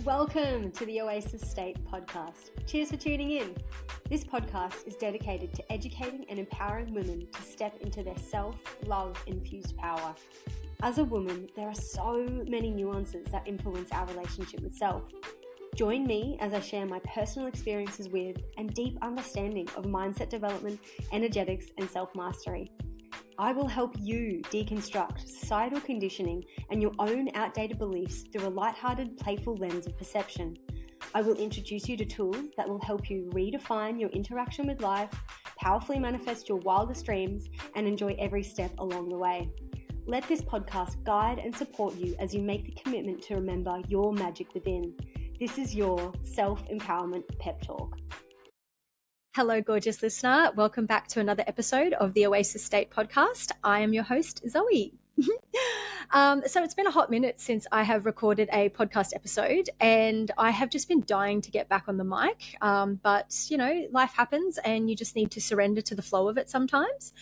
Welcome to the Oasis State Podcast. Cheers for tuning in. This podcast is dedicated to educating and empowering women to step into their self-love infused power. As a woman, there are so many nuances that influence our relationship with self. Join me as I share my personal experiences with and deep understanding of mindset development, energetics, and self-mastery. I will help you deconstruct societal conditioning and your own outdated beliefs through a lighthearted, playful lens of perception. I will introduce you to tools that will help you redefine your interaction with life, powerfully manifest your wildest dreams, and enjoy every step along the way. Let this podcast guide and support you as you make the commitment to remember your magic within. This is your self-empowerment pep talk. Hello, gorgeous listener. Welcome back to another episode of the Oasis State Podcast. I am your host, Zoe. So it's been a hot minute since I have recorded a podcast episode, and I have just been dying to get back on the mic. But, you know, life happens and you just need to surrender to the flow of it sometimes.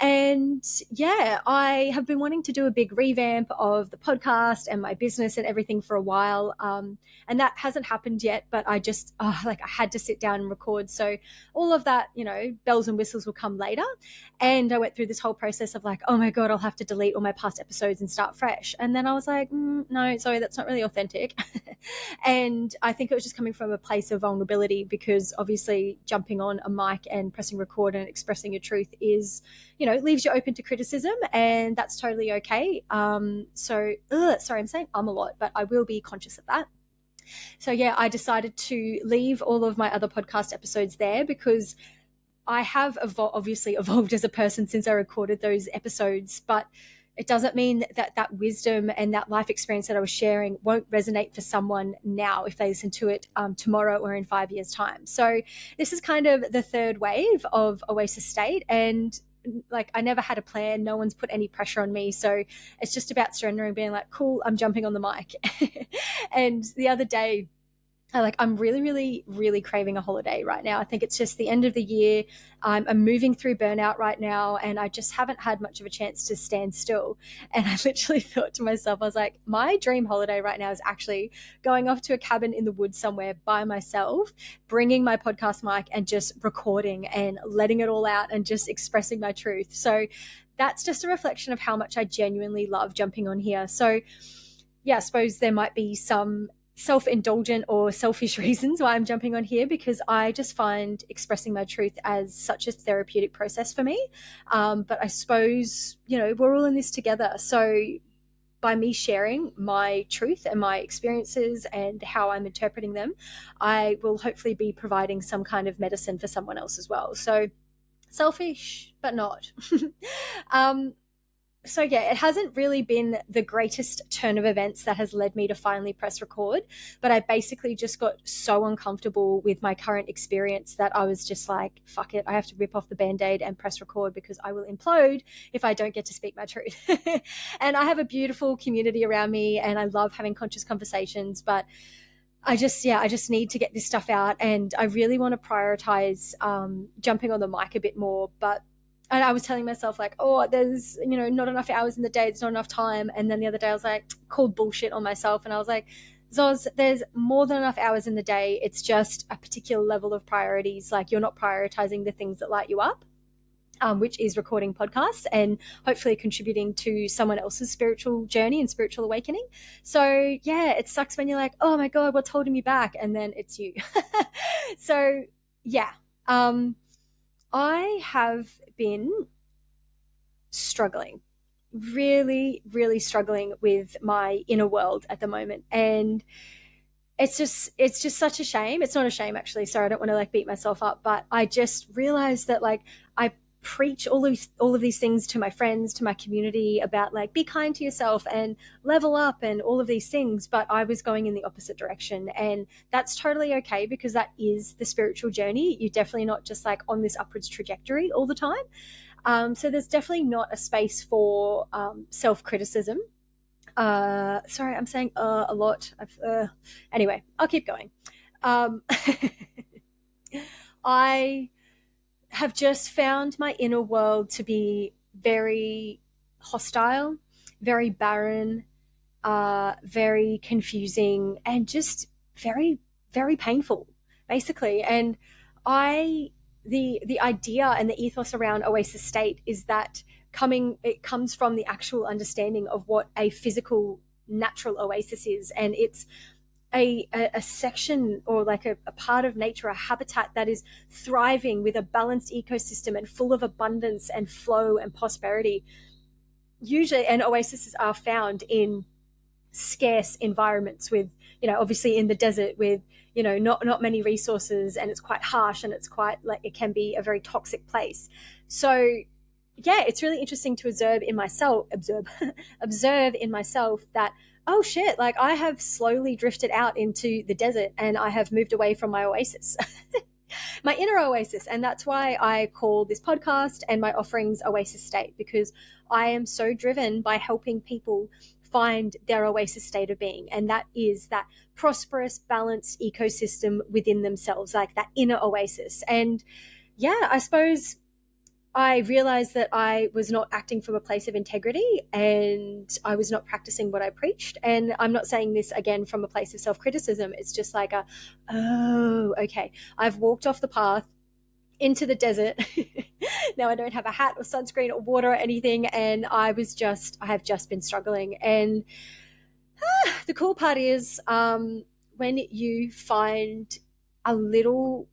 And yeah, I have been wanting to do a big revamp of the podcast and my business and everything for a while. And that hasn't happened yet, but I just, I had to sit down and record. So all of that, you know, bells and whistles will come later. And I went through this whole process of like, oh my God, I'll have to delete all my past episodes and start fresh. And then I was like, no, sorry, that's not really authentic. And I think it was just coming from a place of vulnerability, because obviously jumping on a mic and pressing record and expressing your truth is, you know, leaves you open to criticism, and that's totally okay. Sorry, I'm saying a lot, but I will be conscious of that. So yeah, I decided to leave all of my other podcast episodes there, because I have obviously evolved as a person since I recorded those episodes, but it doesn't mean that wisdom and that life experience that I was sharing won't resonate for someone now if they listen to it tomorrow or in 5 years' time. So this is kind of the third wave of Oasis State, and like I never had a plan. No one's put any pressure on me. So it's just about surrendering, being like, cool, I'm jumping on the mic. And the other day, I'm really, really, really craving a holiday right now. I think it's just the end of the year. I'm moving through burnout right now, and I just haven't had much of a chance to stand still. And I literally thought to myself, I was like, my dream holiday right now is actually going off to a cabin in the woods somewhere by myself, bringing my podcast mic and just recording and letting it all out and just expressing my truth. So that's just a reflection of how much I genuinely love jumping on here. So yeah, I suppose there might be some self-indulgent or selfish reasons why I'm jumping on here, because I just find expressing my truth as such a therapeutic process for me. But I suppose, you know, we're all in this together. So by me sharing my truth and my experiences and how I'm interpreting them, I will hopefully be providing some kind of medicine for someone else as well. So selfish, but not. So yeah, it hasn't really been the greatest turn of events that has led me to finally press record, but I basically just got so uncomfortable with my current experience that I was just like, fuck it, I have to rip off the Band-Aid and press record, because I will implode if I don't get to speak my truth. And I have a beautiful community around me, and I love having conscious conversations, but I just need to get this stuff out, and I really want to prioritize jumping on the mic a bit more. And I was telling myself like, oh, there's, you know, not enough hours in the day. There's not enough time. And then the other day I was like, called bullshit on myself. And I was like, Zoz, there's more than enough hours in the day. It's just a particular level of priorities. Like, you're not prioritizing the things that light you up, which is recording podcasts and hopefully contributing to someone else's spiritual journey and spiritual awakening. So yeah, it sucks when you're like, oh my God, what's holding me back? And then it's you. So yeah, I have been struggling, really, really struggling with my inner world at the moment. And it's just such a shame. It's not a shame, actually. Sorry, I don't want to like beat myself up, but I just realized that like I preach all of these things to my friends, to my community about like, be kind to yourself and level up and all of these things. But I was going in the opposite direction, and that's totally okay, because that is the spiritual journey. You're definitely not just like on this upwards trajectory all the time. So there's definitely not a space for self-criticism. Sorry, I'm saying a lot. Anyway, I'll keep going. I have just found my inner world to be very hostile, very barren, very confusing, and just very, very painful, basically. And the idea and the ethos around Oasis State is that it comes from the actual understanding of what a physical natural oasis is, and it's a section or like a part of nature, a habitat that is thriving with a balanced ecosystem and full of abundance and flow and prosperity. Usually, and oases are found in scarce environments with, obviously in the desert with, not many resources, and it's quite harsh, and it's quite like, it can be a very toxic place. So yeah, it's really interesting to observe in myself that, oh shit, like I have slowly drifted out into the desert and I have moved away from my oasis. My inner oasis. And that's why I call this podcast and my offerings Oasis State, because I am so driven by helping people find their oasis state of being. And that is that prosperous, balanced ecosystem within themselves, like that inner oasis. And yeah, I suppose I realized that I was not acting from a place of integrity, and I was not practicing what I preached. And I'm not saying this again from a place of self-criticism. It's just like oh, okay, I've walked off the path into the desert. Now I don't have a hat or sunscreen or water or anything. And I have just been struggling. And the cool part is when you find a little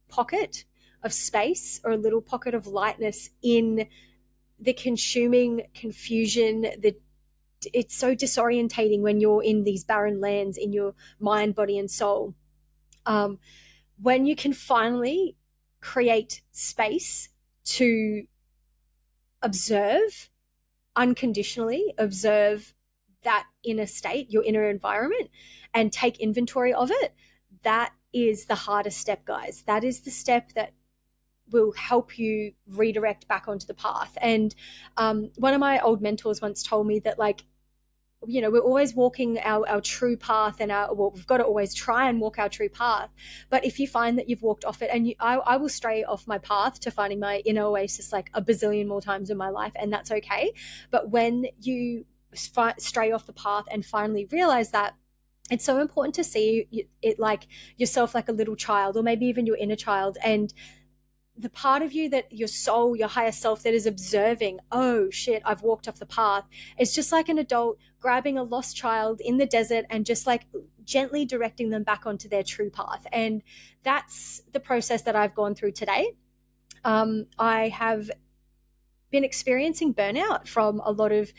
pocket of space or a little pocket of lightness in the consuming confusion, it's so disorientating when you're in these barren lands in your mind, body, and soul. When you can finally create space to observe, unconditionally observe that inner state, your inner environment, and take inventory of it, that is the hardest step, guys. That is the step that will help you redirect back onto the path. And one of my old mentors once told me that, like, we're always walking our true path, and we've got to always try and walk our true path. But if you find that you've walked off it, and I will stray off my path to finding my inner oasis like a bazillion more times in my life, and that's okay. But when you stray off the path and finally realize that, it's so important to see it like yourself, like a little child, or maybe even your inner child, and the part of you that your soul, your higher self, that is observing, oh shit, I've walked off the path. It's just like an adult grabbing a lost child in the desert and just like gently directing them back onto their true path. And that's the process that I've gone through today. I have been experiencing burnout from a lot of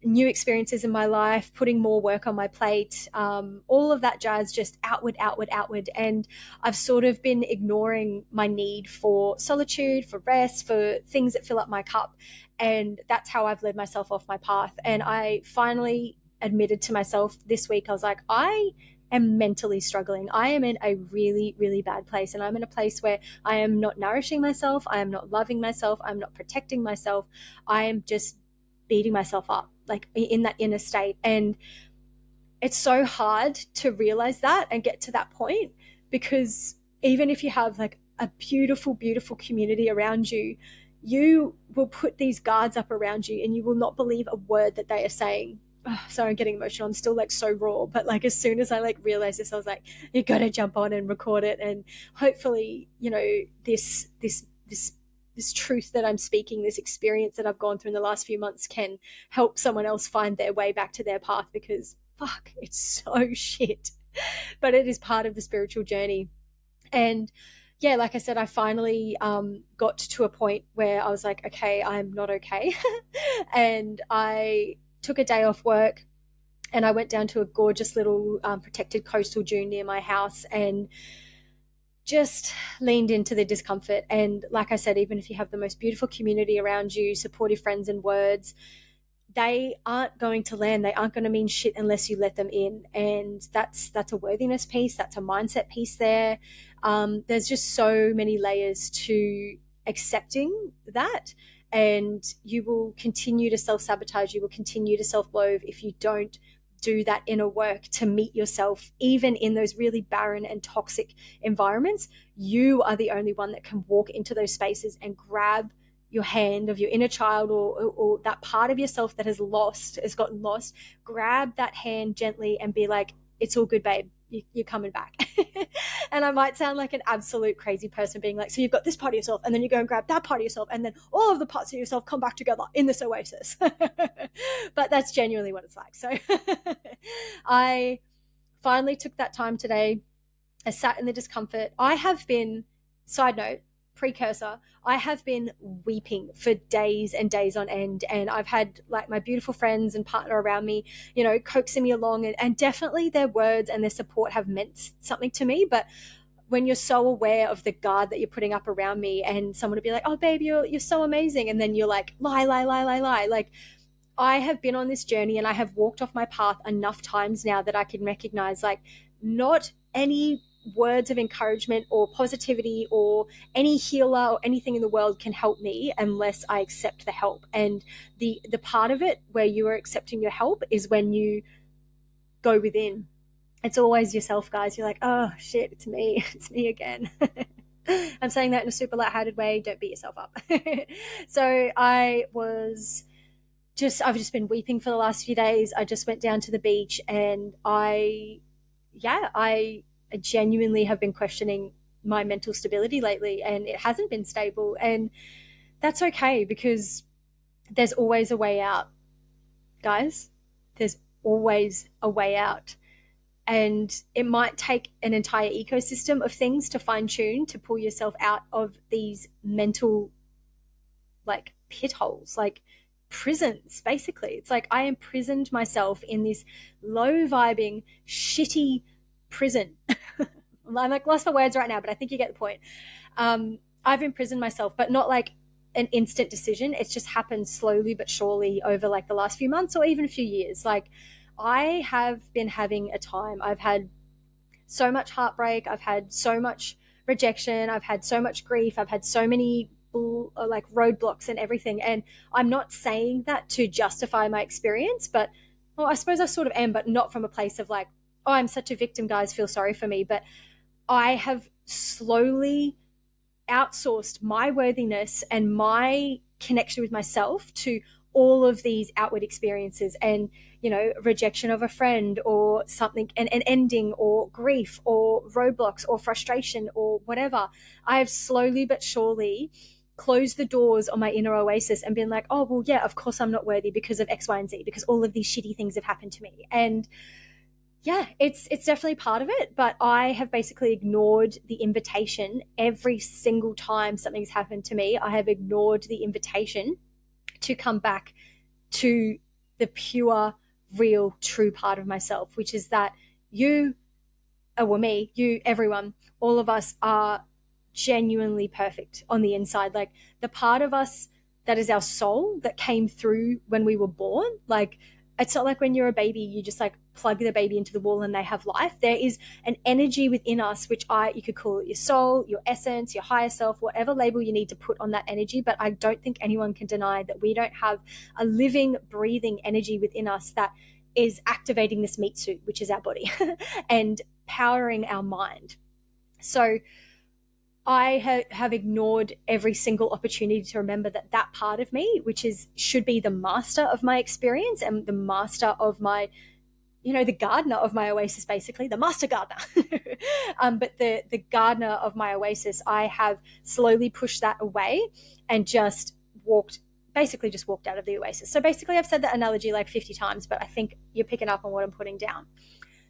new experiences in my life, putting more work on my plate, all of that jazz, just outward. And I've sort of been ignoring my need for solitude, for rest, for things that fill up my cup. And that's how I've led myself off my path. And I finally admitted to myself this week, I was like, I am mentally struggling. I am in a really, really bad place. And I'm in a place where I am not nourishing myself. I am not loving myself. I'm not protecting myself. I am just beating myself up, like in that inner state. And it's so hard to realize that and get to that point, because even if you have like a beautiful, beautiful community around you, you will put these guards up around you and you will not believe a word that they are saying. Oh, sorry, I'm getting emotional. I'm still like so raw, but like as soon as I like realized this, I was like, you got to jump on and record it. And hopefully, this truth that I'm speaking, this experience that I've gone through in the last few months, can help someone else find their way back to their path, because fuck, it's so shit, but it is part of the spiritual journey. And yeah, like I said, I finally got to a point where I was like, okay, I'm not okay. And I took a day off work and I went down to a gorgeous little protected coastal dune near my house and just leaned into the discomfort. And like I said, even if you have the most beautiful community around you, supportive friends and words, they aren't going to land. They aren't going to mean shit unless you let them in. And that's a worthiness piece. That's a mindset piece there. There's just so many layers to accepting that. And you will continue to self-sabotage. You will continue to self-loathe if you don't do that inner work to meet yourself, even in those really barren and toxic environments. You are the only one that can walk into those spaces and grab your hand of your inner child, or that part of yourself that has gotten lost, grab that hand gently and be like, it's all good, babe. you're coming back. And I might sound like an absolute crazy person being like, so you've got this part of yourself, and then you go and grab that part of yourself, and then all of the parts of yourself come back together in this oasis. But that's genuinely what it's like. So I finally took that time today. I sat in the discomfort. I have been, side note, precursor, I have been weeping for days and days on end, and I've had like my beautiful friends and partner around me, you know, coaxing me along, and definitely their words and their support have meant something to me. But when you're so aware of the guard that you're putting up around me, and someone would be like, oh babe, you're so amazing, and then you're like, lie, like, I have been on this journey and I have walked off my path enough times now that I can recognize, like, not any words of encouragement or positivity or any healer or anything in the world can help me unless I accept the help. And the part of it where you are accepting your help is when you go within. It's always yourself, guys. You're like, oh shit, it's me again. I'm saying that in a super lighthearted way. Don't beat yourself up. So I've just been weeping for the last few days. I just went down to the beach, and I genuinely have been questioning my mental stability lately, and it hasn't been stable. And that's okay, because there's always a way out, guys. There's always a way out. And it might take an entire ecosystem of things to fine tune, to pull yourself out of these mental, like, pit holes, like prisons, basically. It's like I imprisoned myself in this low vibing, shitty prison. I'm like lost for words right now, but I think you get the point. I've imprisoned myself, but not like an instant decision. It's just happened slowly but surely over like the last few months or even a few years. Like, I have been having a time. I've had so much heartbreak. I've had so much rejection. I've had so much grief. I've had so many like roadblocks and everything. And I'm not saying that to justify my experience, but well, I suppose I sort of am, but not from a place of like, oh, I'm such a victim, guys, feel sorry for me. But I have slowly outsourced my worthiness and my connection with myself to all of these outward experiences, and, you know, rejection of a friend or something, an ending or grief or roadblocks or frustration or whatever. I have slowly but surely closed the doors on my inner oasis and been like, oh, well, yeah, of course I'm not worthy because of X, Y, and Z, because all of these shitty things have happened to me. And yeah, it's definitely part of it, but I have basically ignored the invitation every single time something's happened to me. I have ignored the invitation to come back to the pure, real, true part of myself, which is that you, me, you, everyone, all of us are genuinely perfect on the inside. Like, the part of us that is our soul that came through when we were born, like, it's not like when you're a baby, you just like plug the baby into the wall and they have life. There is an energy within us, which you could call it your soul, your essence, your higher self, whatever label you need to put on that energy. But I don't think anyone can deny that we don't have a living, breathing energy within us that is activating this meat suit, which is our body, and powering our mind. So I have ignored every single opportunity to remember that part of me, which should be the master of my experience and the master of my, you know, the gardener of my oasis, basically, the master gardener. But the gardener of my oasis, I have slowly pushed that away and just walked out of the oasis. So basically, I've said that analogy like 50 times, but I think you're picking up on what I'm putting down.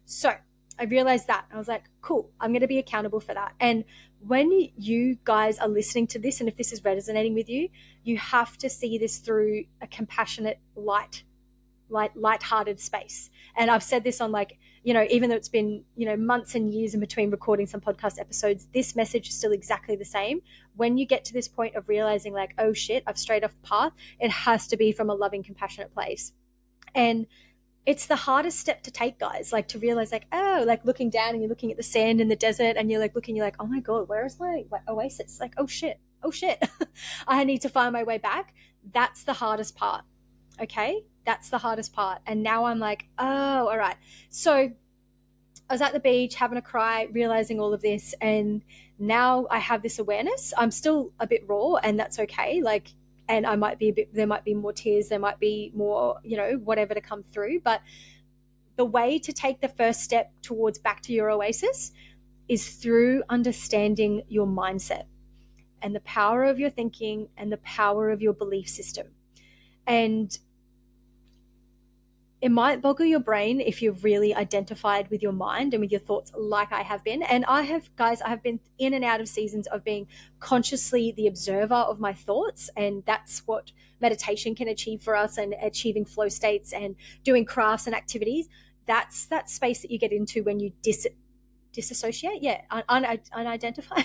So I realized that. I was like, cool, I'm going to be accountable for that. And when you guys are listening to this, and if this is resonating with you, you have to see this through a compassionate, light-hearted space. And I've said this on, like, you know, even though it's been, you know, months and years in between recording some podcast episodes, this message is still exactly the same. When you get to this point of realizing like, oh shit, I've strayed off the path, it has to be from a loving, compassionate place. And it's the hardest step to take, guys, like to realize like, oh, like looking down and you're looking at the sand in the desert and you're like looking, you're like, oh my God, where is my oasis? Like, oh shit, I need to find my way back. That's the hardest part. Okay. That's the hardest part. And now I'm like, oh, all right. So I was at the beach having a cry, realizing all of this. And now I have this awareness. I'm still a bit raw, and that's okay. Like, and I might be there might be more tears, there might be more, you know, whatever to come through. But the way to take the first step towards back to your oasis is through understanding your mindset and the power of your thinking and the power of your belief system. And it might boggle your brain if you're really identified with your mind and with your thoughts like I have been. And I have been in and out of seasons of being consciously the observer of my thoughts. And that's what meditation can achieve for us, and achieving flow states and doing crafts and activities. That's that space that you get into when you disassociate, unidentify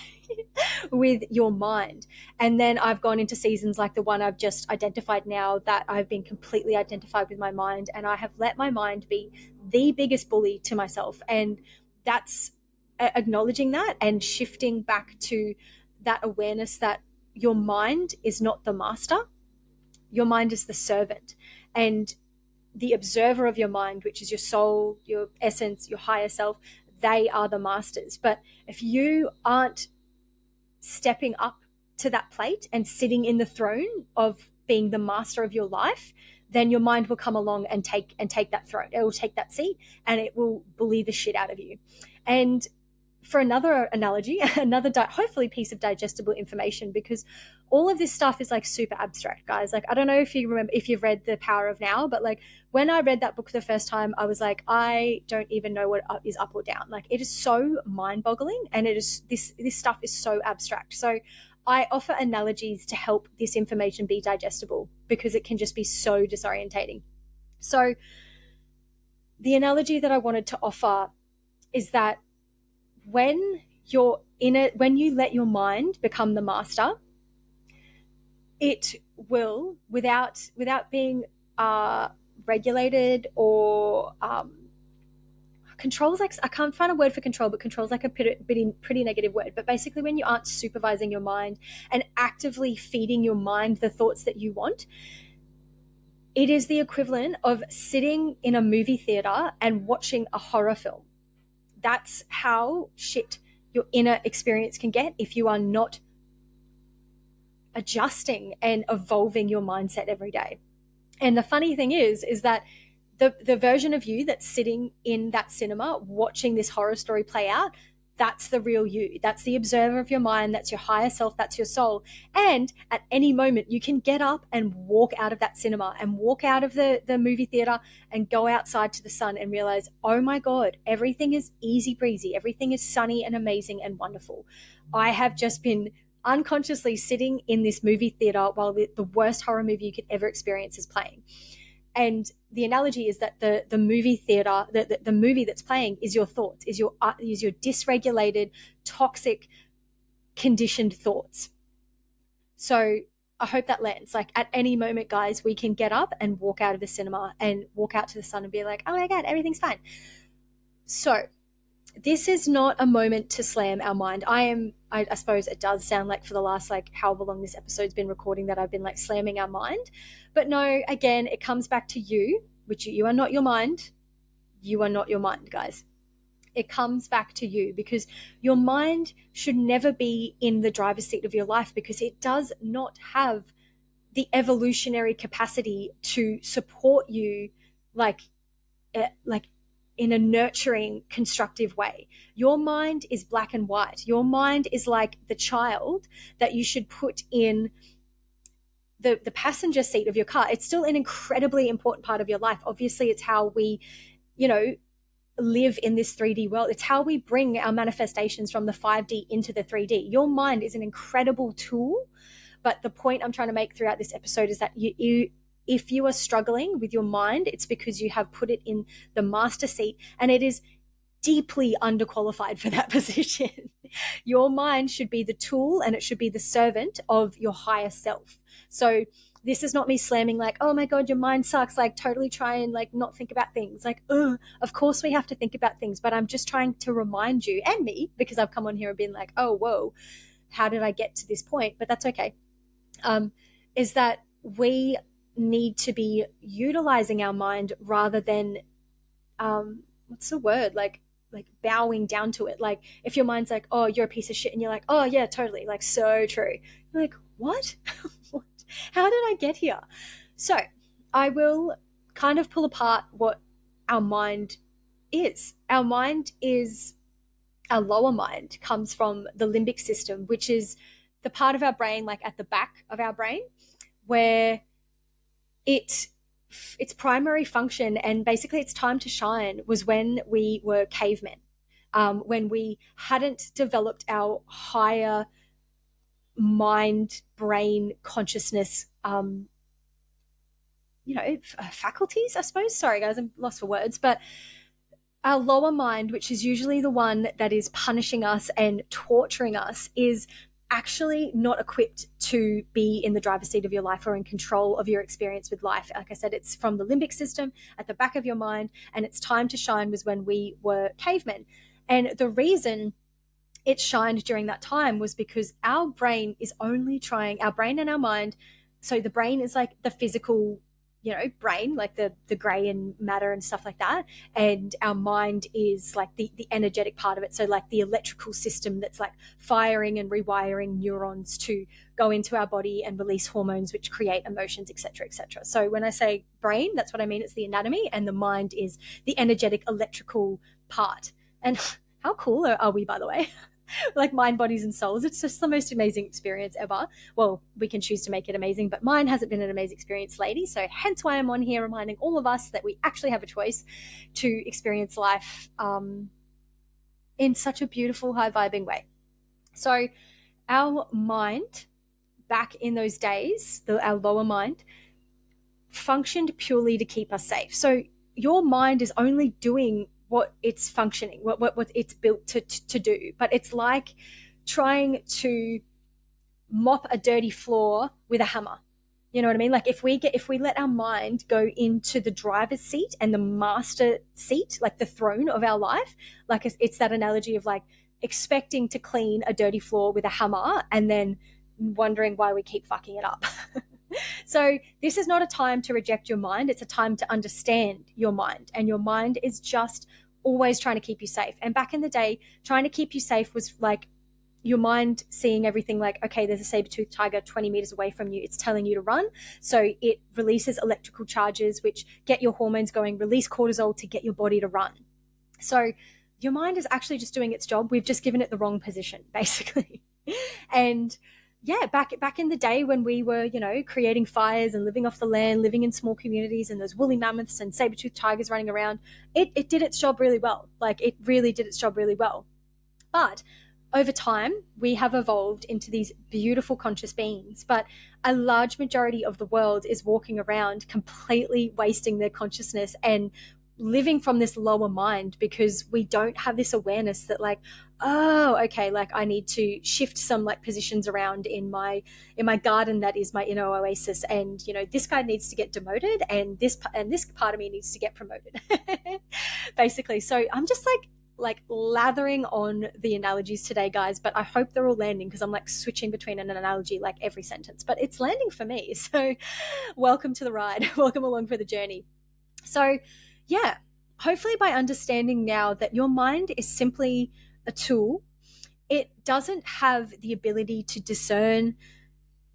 with your mind. And then I've gone into seasons like the one I've just identified now, that I've been completely identified with my mind, and I have let my mind be the biggest bully to myself. And that's acknowledging that and shifting back to that awareness that your mind is not the master, your mind is the servant. And the observer of your mind, which is your soul, your essence, your higher self, they are the masters. But if you aren't stepping up to that plate and sitting in the throne of being the master of your life, then your mind will come along and take that throne. It will take that seat and it will bully the shit out of you. And for another analogy, another hopefully piece of digestible information, because all of this stuff is like super abstract, guys. Like, I don't know if you remember, if you've read The Power of Now, but like when I read that book the first time, I was like, I don't even know what is up or down. Like, it is so mind boggling, and it is this stuff is so abstract. So I offer analogies to help this information be digestible, because it can just be so disorientating. So the analogy that I wanted to offer is that when you let your mind become the master, it will, without being regulated or controls, like, I can't find a word for control, but control's like a pretty negative word. But basically, when you aren't supervising your mind and actively feeding your mind the thoughts that you want, it is the equivalent of sitting in a movie theater and watching a horror film. That's how shit your inner experience can get if you are not adjusting and evolving your mindset every day. And the funny thing is that the version of you that's sitting in that cinema watching this horror story play out, that's the real you. That's the observer of your mind. That's your higher self. That's your soul. And at any moment, you can get up and walk out of that cinema and walk out of the movie theater and go outside to the sun and realize, oh my God, everything is easy breezy. Everything is sunny and amazing and wonderful. I have just been unconsciously sitting in this movie theater while the worst horror movie you could ever experience is playing. And the analogy is that the movie theater, the movie that's playing is your thoughts, is your dysregulated, toxic, conditioned thoughts. So I hope that lands. Like, at any moment, guys, we can get up and walk out of the cinema and walk out to the sun and be like, oh my God, everything's fine. So this is not a moment to slam our mind. I suppose it does sound like for the last, like, however long this episode's been recording, that I've been like slamming our mind. But no, again, it comes back to you, which you are not your mind. You are not your mind, guys. It comes back to you, because your mind should never be in the driver's seat of your life, because it does not have the evolutionary capacity to support you like in a nurturing, constructive way. Your mind is black and white. Your mind is like the child that you should put in the passenger seat of your car. It's still an incredibly important part of your life. Obviously, it's how we, live in this 3D world. It's how we bring our manifestations from the 5D into the 3D. Your mind is an incredible tool, but the point I'm trying to make throughout this episode is that if you are struggling with your mind, it's because you have put it in the master seat, and it is deeply underqualified for that position. Your mind should be the tool, and it should be the servant of your higher self. So this is not me slamming like, oh my God, your mind sucks. Like, totally try and like not think about things. Like, of course we have to think about things, but I'm just trying to remind you, and me, because I've come on here and been like, oh, whoa, how did I get to this point? But that's okay. Is that we need to be utilizing our mind rather than what's the word, like bowing down to it. Like, if your mind's like, oh, you're a piece of shit, and you're like, oh yeah, totally, like, so true, you're like, what? What? How did I get here? So I will kind of pull apart what our mind is. Our mind is, our lower mind comes from the limbic system, which is the part of our brain, like at the back of our brain, where its primary function and basically its time to shine was when we were cavemen, when we hadn't developed our higher mind, brain, consciousness, faculties, I suppose. Sorry, guys, I'm lost for words. But our lower mind, which is usually the one that is punishing us and torturing us, is actually not equipped to be in the driver's seat of your life or in control of your experience with life. Like I said, it's from the limbic system at the back of your mind, and its time to shine was when we were cavemen. And the reason it shined during that time was because our brain is only trying, our brain and our mind. So the brain is like the physical, brain, like the gray and matter and stuff like that. And our mind is like the energetic part of it. So like the electrical system that's like firing and rewiring neurons to go into our body and release hormones, which create emotions, et cetera, et cetera. So when I say brain, that's what I mean. It's the anatomy, and the mind is the energetic electrical part. And how cool are we, by the way? Like mind, bodies, and souls. It's just the most amazing experience ever. Well, we can choose to make it amazing, but mine hasn't been an amazing experience lately. So hence why I'm on here reminding all of us that we actually have a choice to experience life in such a beautiful, high-vibing way. So our mind, back in those days, our lower mind, functioned purely to keep us safe. So your mind is only doing what it's functioning, what it's built to do. But it's like trying to mop a dirty floor with a hammer. You know what I mean? Like if we let our mind go into the driver's seat and the master seat, like the throne of our life, like it's that analogy of like expecting to clean a dirty floor with a hammer and then wondering why we keep fucking it up. So this is not a time to reject your mind. It's a time to understand your mind. And your mind is just always trying to keep you safe. And back in the day, trying to keep you safe was like your mind seeing everything like, okay, there's a saber-toothed tiger 20 meters away from you. It's telling you to run. So it releases electrical charges, which get your hormones going, release cortisol to get your body to run. So your mind is actually just doing its job. We've just given it the wrong position, basically. And yeah, back in the day when we were, creating fires and living off the land, living in small communities, and those woolly mammoths and saber-toothed tigers running around, it did its job really well. Like it really did its job really well. But over time, we have evolved into these beautiful conscious beings. But a large majority of the world is walking around completely wasting their consciousness and living from this lower mind because we don't have this awareness that like, oh, okay, like I need to shift some like positions around in my garden that is my inner oasis, and this guy needs to get demoted and this part of me needs to get promoted. Basically. So I'm just like lathering on the analogies today, guys, but I hope they're all landing because I'm like switching between an analogy like every sentence, but it's landing for me. So welcome to the ride. Welcome along for the journey. So yeah, hopefully by understanding now that your mind is simply a tool, it doesn't have the ability to discern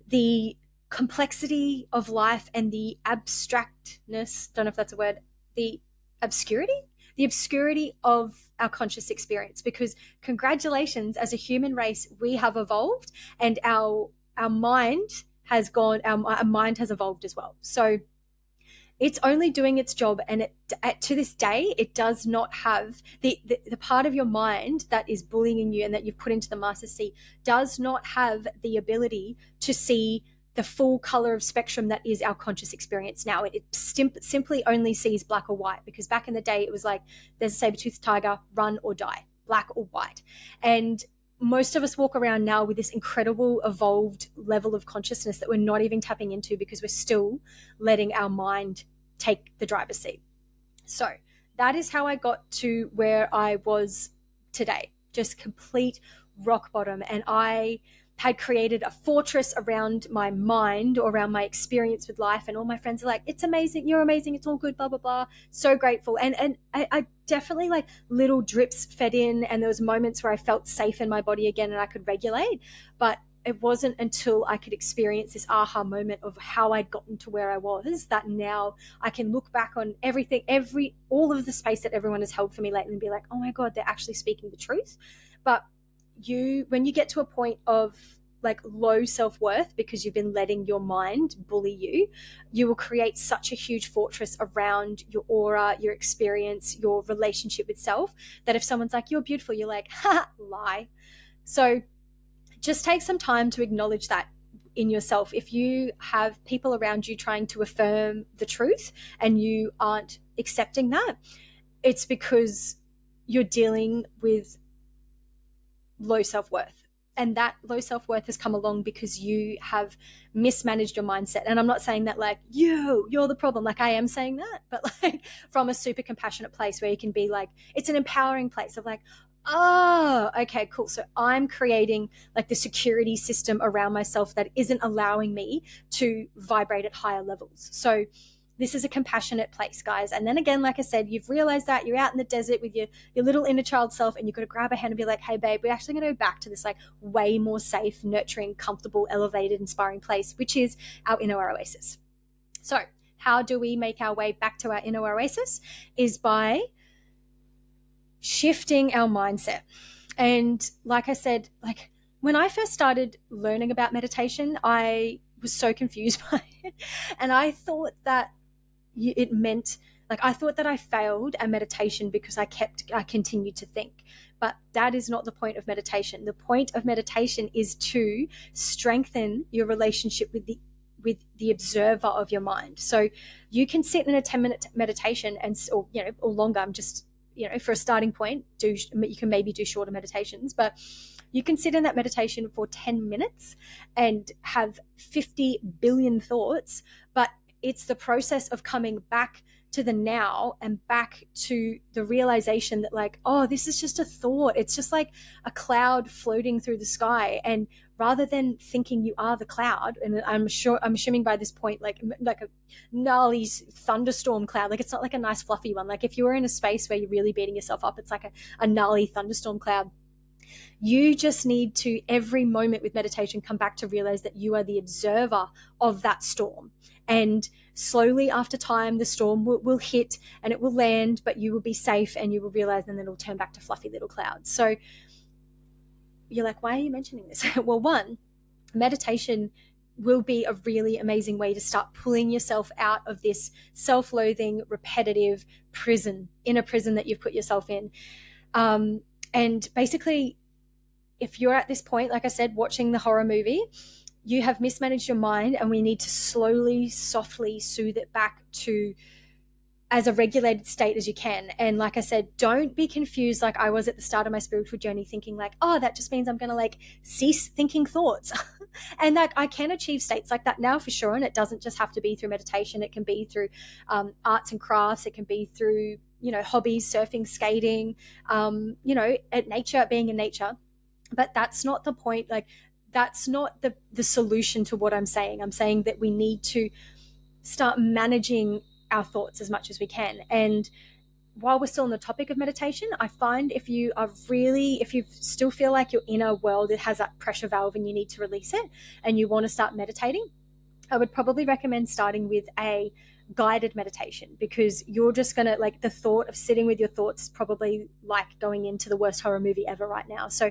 the complexity of life and the abstractness, don't know if that's a word, the obscurity of our conscious experience. Because congratulations, as a human race, we have evolved, and our mind has evolved as well. So it's only doing its job, and to this day, it does not have the part of your mind that is bullying you and that you've put into the master seat does not have the ability to see the full color of spectrum that is our conscious experience now. It simply only sees black or white, because back in the day, it was like, there's a saber-toothed tiger, run or die, black or white. And most of us walk around now with this incredible evolved level of consciousness that we're not even tapping into because we're still letting our mind take the driver's seat. So that is how I got to where I was today, just complete rock bottom. And I had created a fortress around my mind, or around my experience with life. And all my friends are like, it's amazing, you're amazing, it's all good, blah, blah, blah. So grateful. And I definitely like little drips fed in, and there was moments where I felt safe in my body again and I could regulate. But it wasn't until I could experience this aha moment of how I'd gotten to where I was that now I can look back on everything, all of the space that everyone has held for me lately and be like, oh my God, they're actually speaking the truth. But when you get to a point of like low self-worth because you've been letting your mind bully you, you will create such a huge fortress around your aura, your experience, your relationship with self, that if someone's like, you're beautiful, you're like, ha, lie. So just take some time to acknowledge that in yourself. If you have people around you trying to affirm the truth and you aren't accepting that, it's because you're dealing with low self-worth. And that low self-worth has come along because you have mismanaged your mindset. And I'm not saying that like, you're the problem. Like I am saying that, but like from a super compassionate place where you can be like, it's an empowering place of like, oh, okay, cool. So I'm creating like the security system around myself that isn't allowing me to vibrate at higher levels. So this is a compassionate place, guys. And then again, like I said, you've realized that you're out in the desert with your little inner child self, and you've got to grab a hand and be like, hey, babe, we're actually going to go back to this like way more safe, nurturing, comfortable, elevated, inspiring place, which is our inner oasis. So how do we make our way back to our inner oasis? Is by shifting our mindset. And like I said, like when I first started learning about meditation, I was so confused by it. And I thought that it meant like, I thought that I failed at meditation because I continued to think. But that is not the point of meditation. The point of meditation is to strengthen your relationship with the observer of your mind. So you can sit in a 10-minute meditation or longer. I'm just, for a starting point, you can maybe do shorter meditations, but you can sit in that meditation for 10 minutes and have 50 billion thoughts, but it's the process of coming back to the now and back to the realization that like, oh, this is just a thought. It's just like a cloud floating through the sky. And rather than thinking you are the cloud, and I'm assuming by this point, like a gnarly thunderstorm cloud, like it's not like a nice fluffy one. Like if you were in a space where you're really beating yourself up, it's like a gnarly thunderstorm cloud. You just need to, every moment with meditation, come back to realize that you are the observer of that storm. And slowly after time, the storm will hit and it will land, but you will be safe and you will realize, and then it'll turn back to fluffy little clouds. So you're like, why are you mentioning this? Well, one, meditation will be a really amazing way to start pulling yourself out of this self-loathing, repetitive inner prison that you've put yourself in. And basically, if you're at this point, like I said, watching the horror movie, you have mismanaged your mind, and we need to slowly, softly soothe it back to as a regulated state as you can. And like I said, don't be confused like I was at the start of my spiritual journey, thinking like, oh, that just means I'm going to like cease thinking thoughts. And that I can achieve states like that now for sure. And it doesn't just have to be through meditation. It can be through arts and crafts. It can be through, hobbies, surfing, skating, at nature, being in nature. But that's not the point. Like, that's not the solution to what I'm saying. I'm saying that we need to start managing our thoughts as much as we can. And while we're still on the topic of meditation, I find if you still feel like your inner world, it has that pressure valve and you need to release it and you want to start meditating, I would probably recommend starting with a guided meditation, because you're just going to, like, the thought of sitting with your thoughts is probably like going into the worst horror movie ever right now. So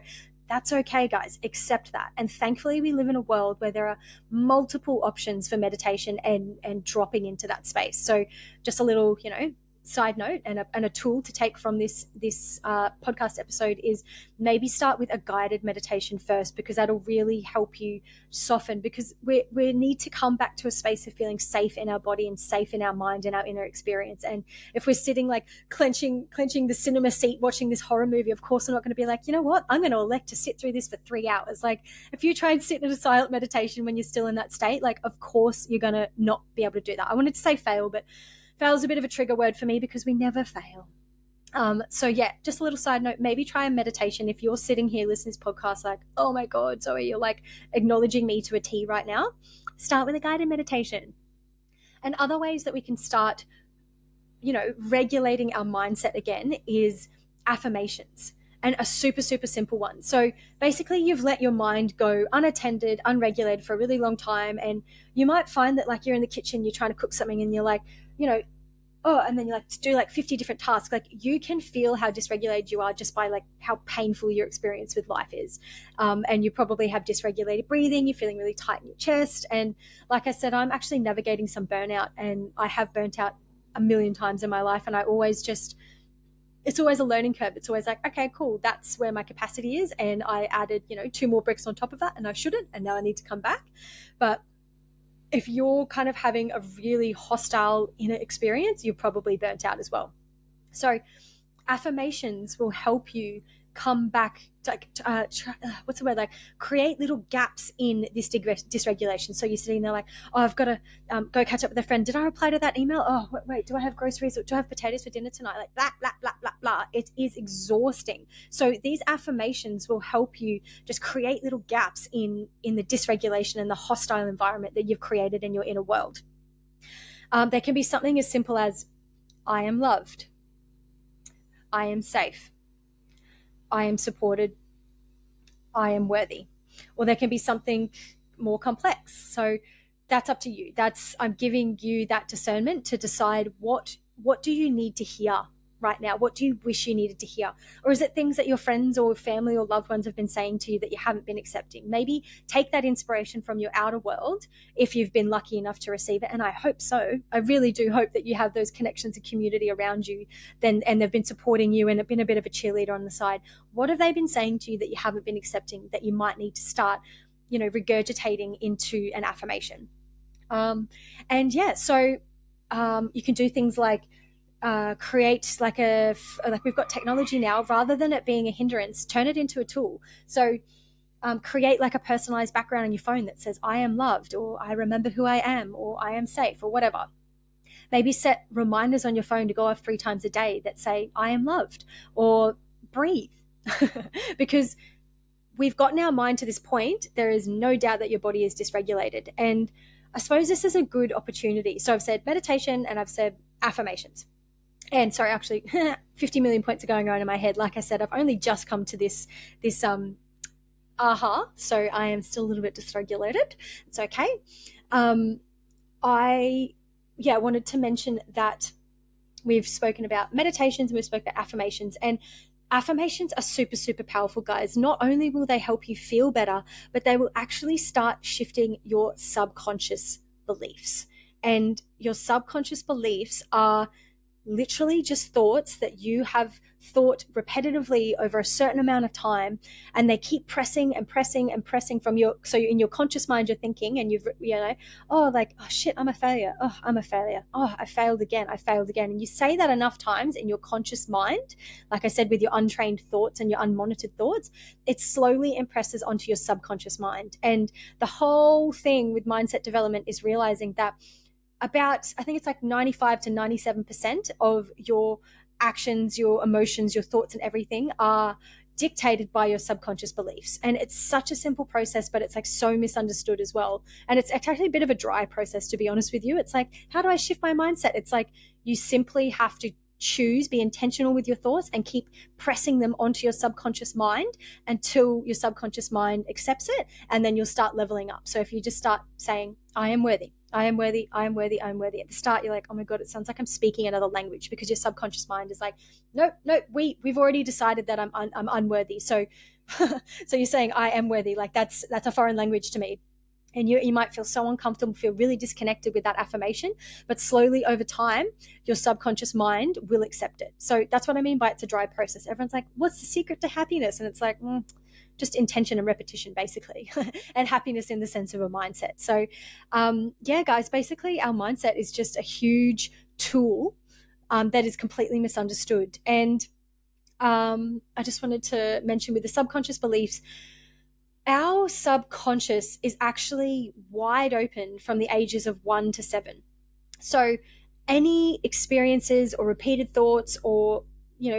that's okay, guys. Accept that. And thankfully, we live in a world where there are multiple options for meditation and dropping into that space. So just a little, side note and a tool to take from this podcast episode is maybe start with a guided meditation first, because that'll really help you soften, because we need to come back to a space of feeling safe in our body and safe in our mind and our inner experience. And if we're sitting like clenching the cinema seat watching this horror movie, of course we're not going to be like, you know what, I'm going to elect to sit through this for 3 hours. Like if you try and sit in a silent meditation when you're still in that state, like of course you're going to not be able to do that. I wanted to say fail, but fail is a bit of a trigger word for me because we never fail. So yeah, just a little side note, maybe try a meditation. If you're sitting here listening to this podcast like, oh my God, Zoe, you're like acknowledging me to a T right now, start with a guided meditation. And other ways that we can start, regulating our mindset again is affirmations. and a super, super simple one. So basically you've let your mind go unattended, unregulated for a really long time. And you might find that like you're in the kitchen, you're trying to cook something and you're like, and then you like to do like 50 different tasks. Like you can feel how dysregulated you are just by like how painful your experience with life is. And you probably have dysregulated breathing. You're feeling really tight in your chest. And like I said, I'm actually navigating some burnout, and I have burnt out a million times in my life. And I always it's always a learning curve. It's always like, okay, cool. That's where my capacity is. And I added, 2 more bricks on top of that, and I shouldn't. And now I need to come back. But if you're kind of having a really hostile inner experience, you're probably burnt out as well. So affirmations will help you come back to create little gaps in this dysregulation. So you're sitting there like, oh, I've got to go catch up with a friend. Did I reply to that email? Oh, wait, do I have groceries? Or do I have potatoes for dinner tonight? Like blah, blah, blah, blah, blah. It is exhausting. So these affirmations will help you just create little gaps in the dysregulation and the hostile environment that you've created in your inner world. There can be something as simple as, I am loved. I am safe. I am supported. I am worthy. Or there can be something more complex. So that's up to you. I'm giving you that discernment to decide what do you need to hear right now? What do you wish you needed to hear? Or is it things that your friends or family or loved ones have been saying to you that you haven't been accepting? Maybe take that inspiration from your outer world if you've been lucky enough to receive it. And I hope so. I really do hope that you have those connections and community around you and they've been supporting you and have been a bit of a cheerleader on the side. What have they been saying to you that you haven't been accepting that you might need to start, regurgitating into an affirmation? So you can do things like, create like we've got technology now, rather than it being a hindrance, turn it into a tool. So create like a personalized background on your phone that says, I am loved, or I remember who I am, or I am safe, or whatever. Maybe set reminders on your phone to go off 3 times a day that say, I am loved, or breathe. Because we've gotten our mind to this point, there is no doubt that your body is dysregulated. And I suppose this is a good opportunity. So I've said meditation and I've said affirmations. And sorry, actually 50 million points are going on in my head. Like I said, I've only just come to this aha. So I am still a little bit dysregulated. It's okay. I wanted to mention that we've spoken about meditations and we've spoken about affirmations, and affirmations are super, super powerful, guys. Not only will they help you feel better, but they will actually start shifting your subconscious beliefs. And your subconscious beliefs are literally just thoughts that you have thought repetitively over a certain amount of time, and they keep pressing and pressing and pressing so in your conscious mind you're thinking, and oh shit, I'm a failure. Oh, I'm a failure. Oh, I failed again. And you say that enough times in your conscious mind, like I said, with your untrained thoughts and your unmonitored thoughts, it slowly impresses onto your subconscious mind. And the whole thing with mindset development is realizing that about, I think it's like 95 to 97% of your actions, your emotions, your thoughts and everything are dictated by your subconscious beliefs. And it's such a simple process, but it's like so misunderstood as well. And it's actually a bit of a dry process, to be honest with you. It's like, how do I shift my mindset? It's like you simply have to be intentional with your thoughts and keep pressing them onto your subconscious mind until your subconscious mind accepts it, and then you'll start leveling up. So if you just start saying, I am worthy, I am worthy, I am worthy, I am worthy. At the start, you're like, oh my God, it sounds like I'm speaking another language, because your subconscious mind is like, no, we've already decided that I'm unworthy. So you're saying I am worthy. Like that's a foreign language to me. And you might feel so uncomfortable, feel really disconnected with that affirmation, but slowly over time, your subconscious mind will accept it. So that's what I mean by it's a dry process. Everyone's like, what's the secret to happiness? And it's like, just intention and repetition, basically, and happiness in the sense of a mindset. So guys, basically our mindset is just a huge tool that is completely misunderstood. And I just wanted to mention with the subconscious beliefs, our subconscious is actually wide open from the ages of 1 to 7. So any experiences or repeated thoughts or,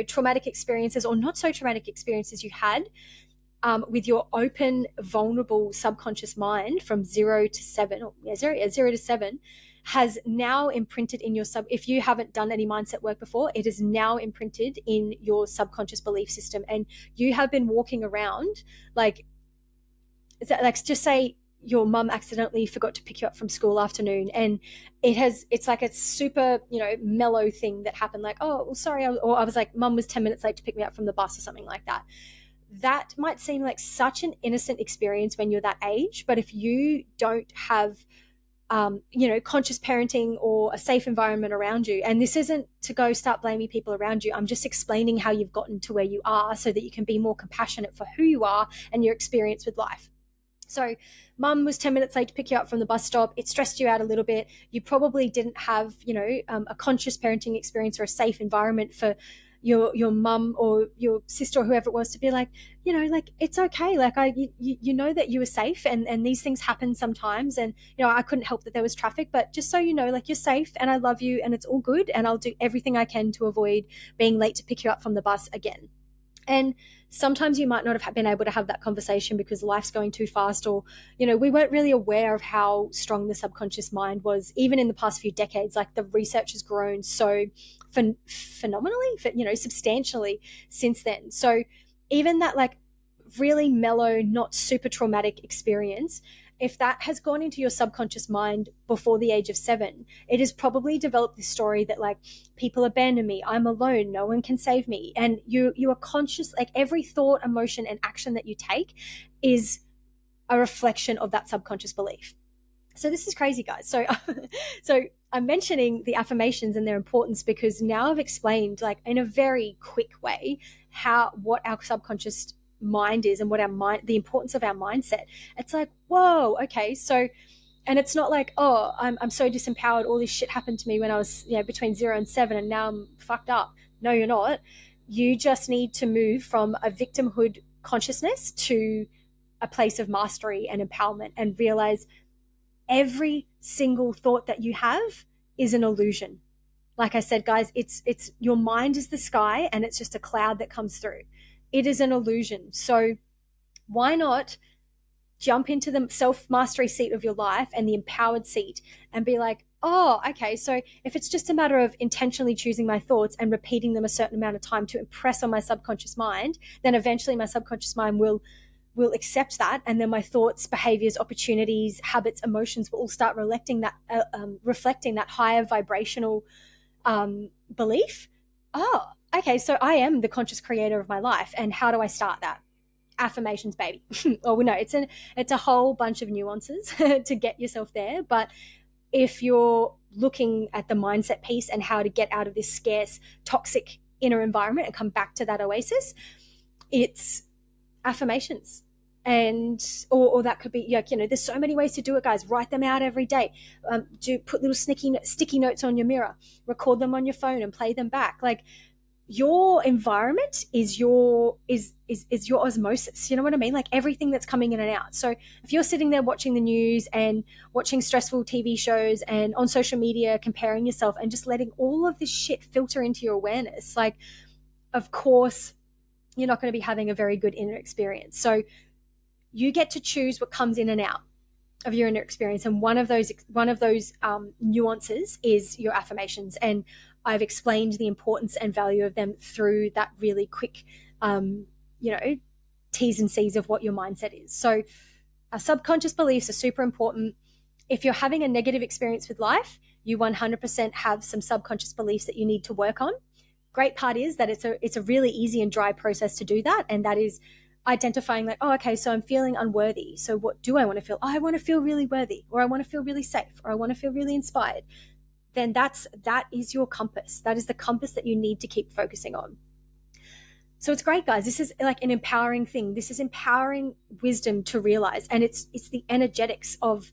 traumatic experiences or not so traumatic experiences you had with your open, vulnerable subconscious mind from 0 to 7, 0 to 7, has now imprinted in your if you haven't done any mindset work before, it is now imprinted in your subconscious belief system. And you have been walking around like just say your mum accidentally forgot to pick you up from school afternoon, and it's like a super, mellow thing that happened, like, oh, well, sorry, or I was like, mum was 10 minutes late to pick me up from the bus or something like that. That might seem like such an innocent experience when you're that age, but if you don't have conscious parenting or a safe environment around you, and this isn't to go start blaming people around you, I'm just explaining how you've gotten to where you are so that you can be more compassionate for who you are and your experience with life. So mum was 10 minutes late to pick you up from the bus stop. It stressed you out a little bit. You probably didn't have, a conscious parenting experience or a safe environment for your mum or your sister or whoever it was to be like, it's okay. Like you know that you were safe, and these things happen sometimes. And, I couldn't help that there was traffic, but just so you know, like, you're safe and I love you and it's all good. And I'll do everything I can to avoid being late to pick you up from the bus again. And sometimes you might not have been able to have that conversation because life's going too fast, or, we weren't really aware of how strong the subconscious mind was, even in the past few decades. Like, the research has grown so phenomenally, substantially since then. So even that, like, really mellow, not super traumatic experience, if that has gone into your subconscious mind before the age of 7, it has probably developed this story that, like, people abandon me, I'm alone, no one can save me. And you are conscious, like, every thought, emotion, and action that you take is a reflection of that subconscious belief. So this is crazy, guys. So I'm mentioning the affirmations and their importance because now I've explained, like, in a very quick way, what our subconscious mind is and what the importance of our mindset. It's like, whoa, okay. So, and it's not like, oh, I'm so disempowered, all this shit happened to me when I was, between 0 and 7 and now I'm fucked up. No, you're not. You just need to move from a victimhood consciousness to a place of mastery and empowerment, and realize every single thought that you have is an illusion. Like I said, guys, it's your mind is the sky and it's just a cloud that comes through. It is an illusion. So why not jump into the self-mastery seat of your life and the empowered seat and be like, oh, okay, so if it's just a matter of intentionally choosing my thoughts and repeating them a certain amount of time to impress on my subconscious mind, then eventually my subconscious mind will accept that, and then my thoughts, behaviors, opportunities, habits, emotions will all start reflecting that higher vibrational belief. Oh, okay, so I am the conscious creator of my life, and how do I start that? Affirmations, baby. Oh, no, it's a whole bunch of nuances to get yourself there. But if you're looking at the mindset piece and how to get out of this scarce, toxic inner environment and come back to that oasis, it's affirmations. And or that could be, there's so many ways to do it, guys. Write them out every day. Put little sticky notes on your mirror, record them on your phone and play them back. Like, your environment is your osmosis. You know what I mean? Like, everything that's coming in and out. So if you're sitting there watching the news and watching stressful TV shows and on social media comparing yourself and just letting all of this shit filter into your awareness, like, of course you're not going to be having a very good inner experience. So you get to choose what comes in and out of your inner experience. And one of those nuances is your affirmations. And I've explained the importance and value of them through that really quick, T's and C's of what your mindset is. So our subconscious beliefs are super important. If you're having a negative experience with life, you 100% have some subconscious beliefs that you need to work on. Great part is that it's a really easy and dry process to do that. And that is identifying, like, oh, okay, so I'm feeling unworthy. So what do I want to feel? Oh, I want to feel really worthy, or I want to feel really safe, or I want to feel really inspired. Then that is your compass. That is the compass that you need to keep focusing on. So it's great, guys. This is like an empowering thing. This is empowering wisdom to realize. And it's the energetics of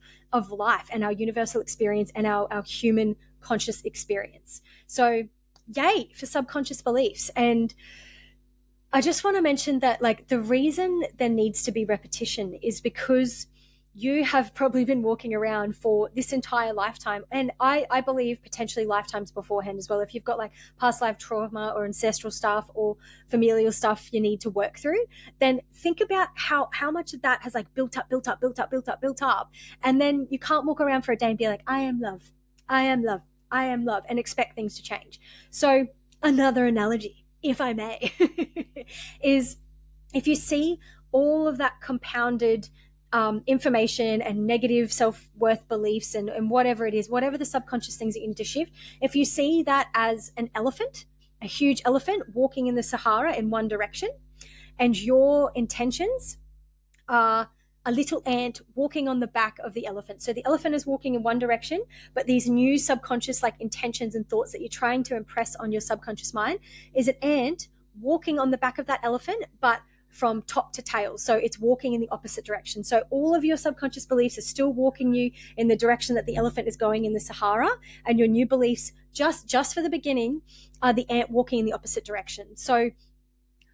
life and our universal experience and our human conscious experience. So yay for subconscious beliefs. And I just want to mention that, like, the reason there needs to be repetition is because you have probably been walking around for this entire lifetime, and I believe potentially lifetimes beforehand as well. If you've got like past life trauma or ancestral stuff or familial stuff you need to work through, then think about how much of that has like built up. And then you can't walk around for a day and be like, I am love, I am love, I am love, and expect things to change. So another analogy, if I may, is if you see all of that compounded information and negative self-worth beliefs and whatever it is, whatever the subconscious things that you need to shift, if you see that as an elephant, a huge elephant walking in the Sahara in one direction, and your intentions are a little ant walking on the back of the elephant. So the elephant is walking in one direction, but these new subconscious like intentions and thoughts that you're trying to impress on your subconscious mind is an ant walking on the back of that elephant, but from top to tail. So it's walking in the opposite direction. So all of your subconscious beliefs are still walking you in the direction that the elephant is going in the Sahara, and your new beliefs just for the beginning are the ant walking in the opposite direction. So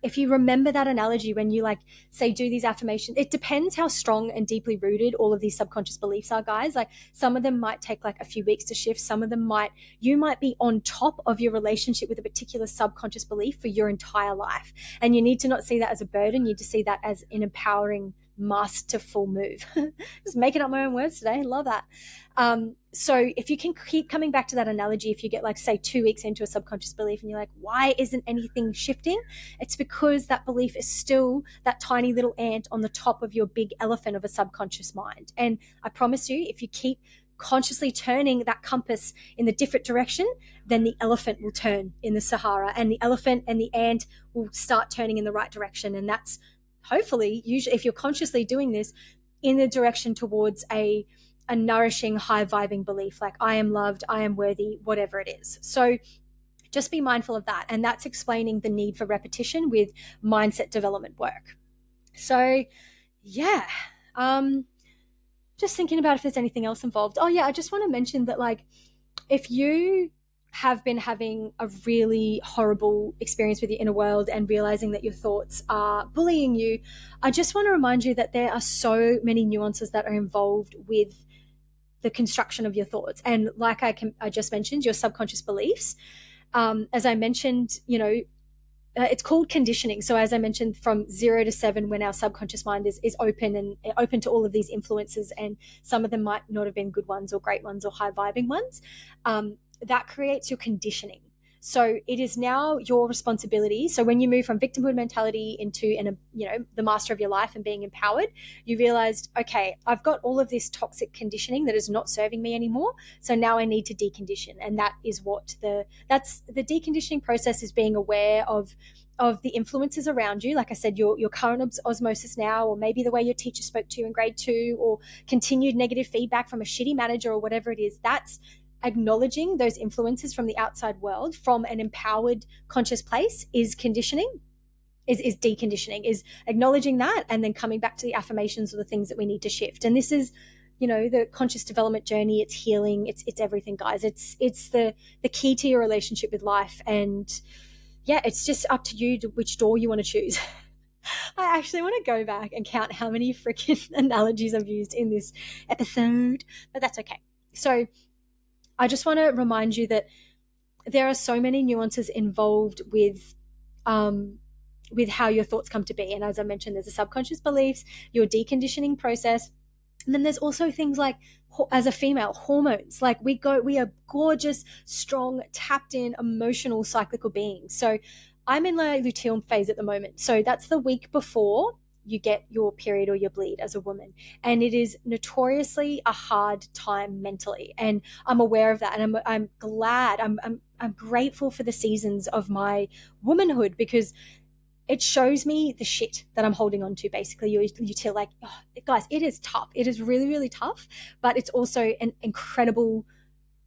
if you remember that analogy when you like say do these affirmations, it depends how strong and deeply rooted all of these subconscious beliefs are, guys. Like some of them might take like a few weeks to shift. Some of them you might be on top of your relationship with a particular subconscious belief for your entire life. And you need to not see that as a burden. You need to see that as an empowering masterful move. Just making up my own words today. Love that. So if you can keep coming back to that analogy, if you get like say 2 weeks into a subconscious belief and you're like, why isn't anything shifting? It's because that belief is still that tiny little ant on the top of your big elephant of a subconscious mind. And I promise you, if you keep consciously turning that compass in the different direction, then the elephant will turn in the Sahara, and the elephant and the ant will start turning in the right direction. And that's hopefully, usually if you're consciously doing this, in the direction towards a nourishing, high vibing belief like I am loved, I am worthy, whatever it is. So just be mindful of that. And that's explaining the need for repetition with mindset development work. So yeah, just thinking about if there's anything else involved. Oh yeah, I just want to mention that like if you have been having a really horrible experience with your inner world and realizing that your thoughts are bullying you, I just want to remind you that there are so many nuances that are involved with the construction of your thoughts. And like I just mentioned, your subconscious beliefs. As I mentioned, it's called conditioning. So as I mentioned, from 0 to 7, when our subconscious mind is open and open to all of these influences, and some of them might not have been good ones or great ones or high vibing ones, that creates your conditioning. So it is now your responsibility. So when you move from victimhood mentality into the master of your life and being empowered, you realized, okay, I've got all of this toxic conditioning that is not serving me anymore. So now I need to decondition. And that is that's the deconditioning process, is being aware of the influences around you. Like I said, your current osmosis now, or maybe the way your teacher spoke to you in grade 2, or continued negative feedback from a shitty manager or whatever it is. That's acknowledging those influences from the outside world from an empowered conscious place is conditioning, is deconditioning, is acknowledging that and then coming back to the affirmations or the things that we need to shift. And this is, the conscious development journey. It's healing. It's everything, guys. It's the key to your relationship with life. And yeah, it's just up to you which door you want to choose. I actually want to go back and count how many freaking analogies I've used in this episode, but that's okay. So I just want to remind you that there are so many nuances involved with how your thoughts come to be. And as I mentioned, there's the subconscious beliefs, your deconditioning process. And then there's also things like, as a female, hormones. Like we are gorgeous, strong, tapped in, emotional, cyclical beings. So I'm in my luteal phase at the moment. So that's the week before you get your period or your bleed as a woman. And it is notoriously a hard time mentally. And I'm aware of that. And I'm glad, I'm grateful for the seasons of my womanhood, because it shows me the shit that I'm holding on to. Basically, you feel like, oh, guys, it is tough. It is really, really tough, but it's also an incredible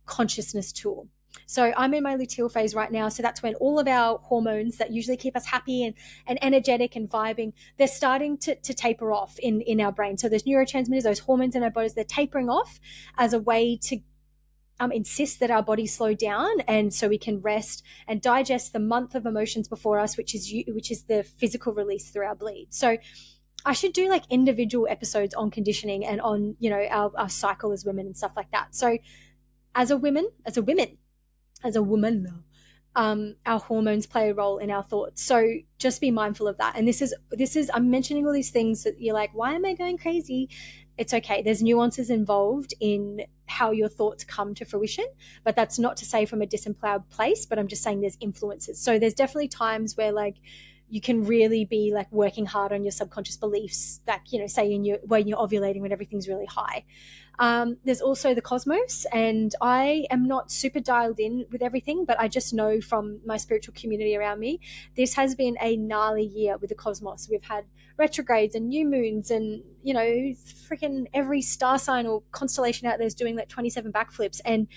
consciousness tool. So I'm in my luteal phase right now. So that's when all of our hormones that usually keep us happy and energetic and vibing, they're starting to taper off in our brain. So those neurotransmitters, those hormones in our bodies, they're tapering off as a way to insist that our bodies slow down, and so we can rest and digest the month of emotions before us, which is the physical release through our bleed. So I should do like individual episodes on conditioning and on, our cycle as women and stuff like that. So as a woman, our hormones play a role in our thoughts. So just be mindful of that. And this is I'm mentioning all these things that you're like, why am I going crazy? It's okay. There's nuances involved in how your thoughts come to fruition, but that's not to say from a disempowered place, but I'm just saying there's influences. So there's definitely times where like you can really be like working hard on your subconscious beliefs, like, say when you're ovulating, when everything's really high. There's also the cosmos, and I am not super dialed in with everything, but I just know from my spiritual community around me, this has been a gnarly year with the cosmos. We've had retrogrades and new moons, and freaking every star sign or constellation out there is doing like 27 backflips, and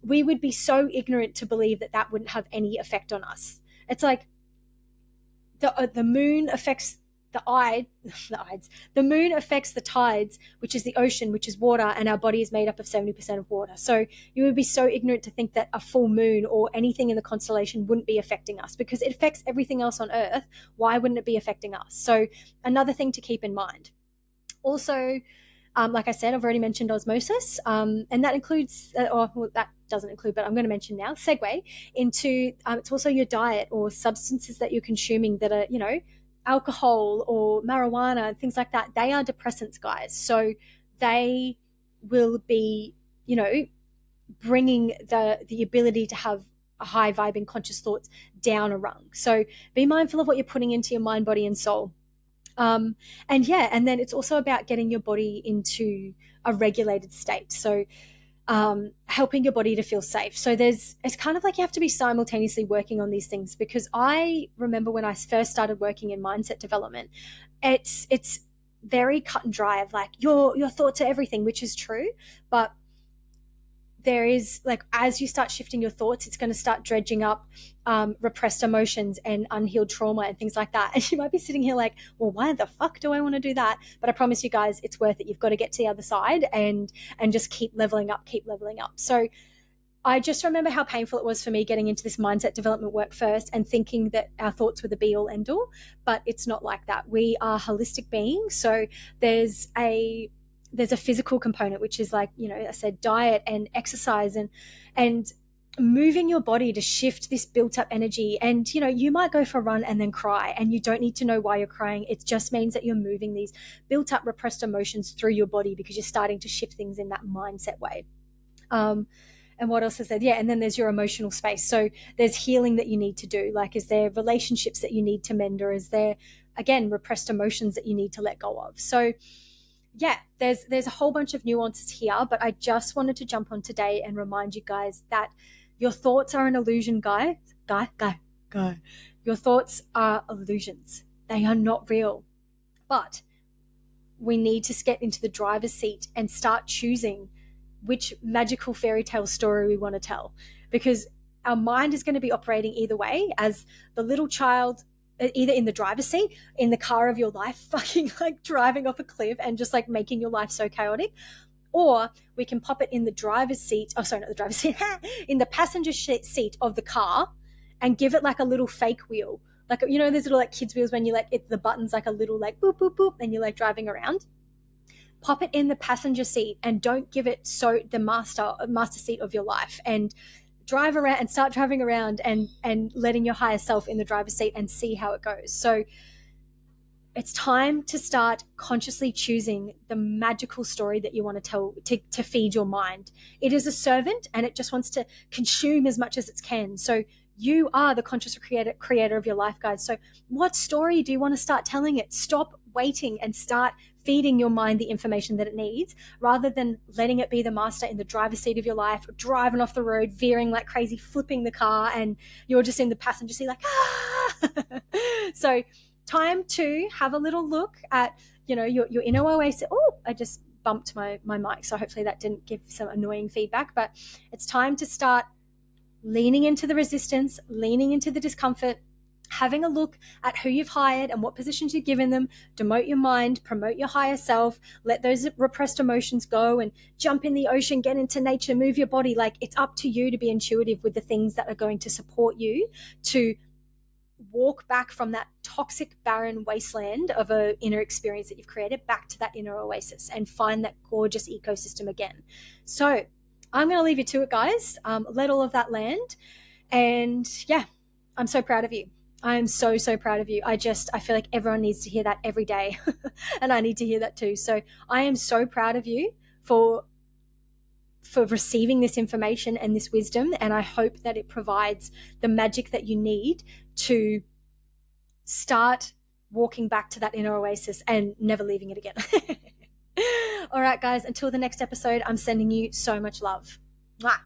we would be so ignorant to believe that wouldn't have any effect on us. It's like the moon affects the moon affects the tides, which is the ocean, which is water, and our body is made up of 70% of water. So you would be so ignorant to think that a full moon or anything in the constellation wouldn't be affecting us, because it affects everything else on Earth. Why wouldn't it be affecting us? So another thing to keep in mind. Also, like I said, I've already mentioned osmosis, and that includes, that doesn't include, but I'm going to mention now, segue into, it's also your diet or substances that you're consuming that are, alcohol or marijuana, things like that. They are depressants, guys. So they will be, bringing the ability to have a high vibing conscious thoughts down a rung. So be mindful of what you're putting into your mind, body, and soul. And then it's also about getting your body into a regulated state. So helping your body to feel safe. So it's kind of like you have to be simultaneously working on these things, because I remember when I first started working in mindset development, it's very cut and dry of like your thoughts are everything, which is true, but there is like, as you start shifting your thoughts, it's going to start dredging up repressed emotions and unhealed trauma and things like that. And you might be sitting here like, well, why the fuck do I want to do that? But I promise you guys, it's worth it. You've got to get to the other side and just keep leveling up. So I just remember how painful it was for me getting into this mindset development work first and thinking that our thoughts were the be all end all, but it's not like that. We are holistic beings. So there's a physical component, which is like, I said, diet and exercise and moving your body to shift this built up energy. And, you might go for a run and then cry, and you don't need to know why you're crying. It just means that you're moving these built up repressed emotions through your body, because you're starting to shift things in that mindset way. And what else is there? Yeah. And then there's your emotional space. So there's healing that you need to do. Like, is there relationships that you need to mend, or is there, again, repressed emotions that you need to let go of? So yeah, there's a whole bunch of nuances here, but I just wanted to jump on today and remind you guys that your thoughts are an illusion, guy. Your thoughts are illusions. They are not real. But we need to get into the driver's seat and start choosing which magical fairy tale story we want to tell, because our mind is going to be operating either way, as the little child, either in the driver's seat, in the car of your life, fucking like driving off a cliff and just like making your life so chaotic. Or we can pop it in the driver's seat. Oh, sorry, not the driver's seat. In the passenger seat of the car, and give it like a little fake wheel. Like, there's little like kids wheels when you like, the button's like a little like boop, boop, boop, and you're like driving around. Pop it in the passenger seat and don't give it the master seat of your life, and drive around and start driving around and letting your higher self in the driver's seat and see how it goes. So it's time to start consciously choosing the magical story that you want to tell to feed your mind. It is a servant, and it just wants to consume as much as it can. So you are the conscious creator of your life, guys. So what story do you want to start telling it? Stop waiting and start feeding your mind the information that it needs, rather than letting it be the master in the driver's seat of your life, driving off the road, veering like crazy, flipping the car, and you're just in the passenger seat like, ah! So time to have a little look at, your inner oasis. Oh, I just bumped my mic, so hopefully that didn't give some annoying feedback, but it's time to start leaning into the resistance, leaning into the discomfort, having a look at who you've hired and what positions you've given them. Demote your mind, promote your higher self, let those repressed emotions go, and jump in the ocean, get into nature, move your body. Like, it's up to you to be intuitive with the things that are going to support you to walk back from that toxic, barren wasteland of an inner experience that you've created back to that inner oasis and find that gorgeous ecosystem again. So I'm going to leave you to it, guys. Let all of that land. And yeah, I'm so proud of you. I'm so, so proud of you. I feel like everyone needs to hear that every day. And I need to hear that too. So I am so proud of you for receiving this information and this wisdom. And I hope that it provides the magic that you need to start walking back to that inner oasis and never leaving it again. All right, guys, until the next episode, I'm sending you so much love. Mwah.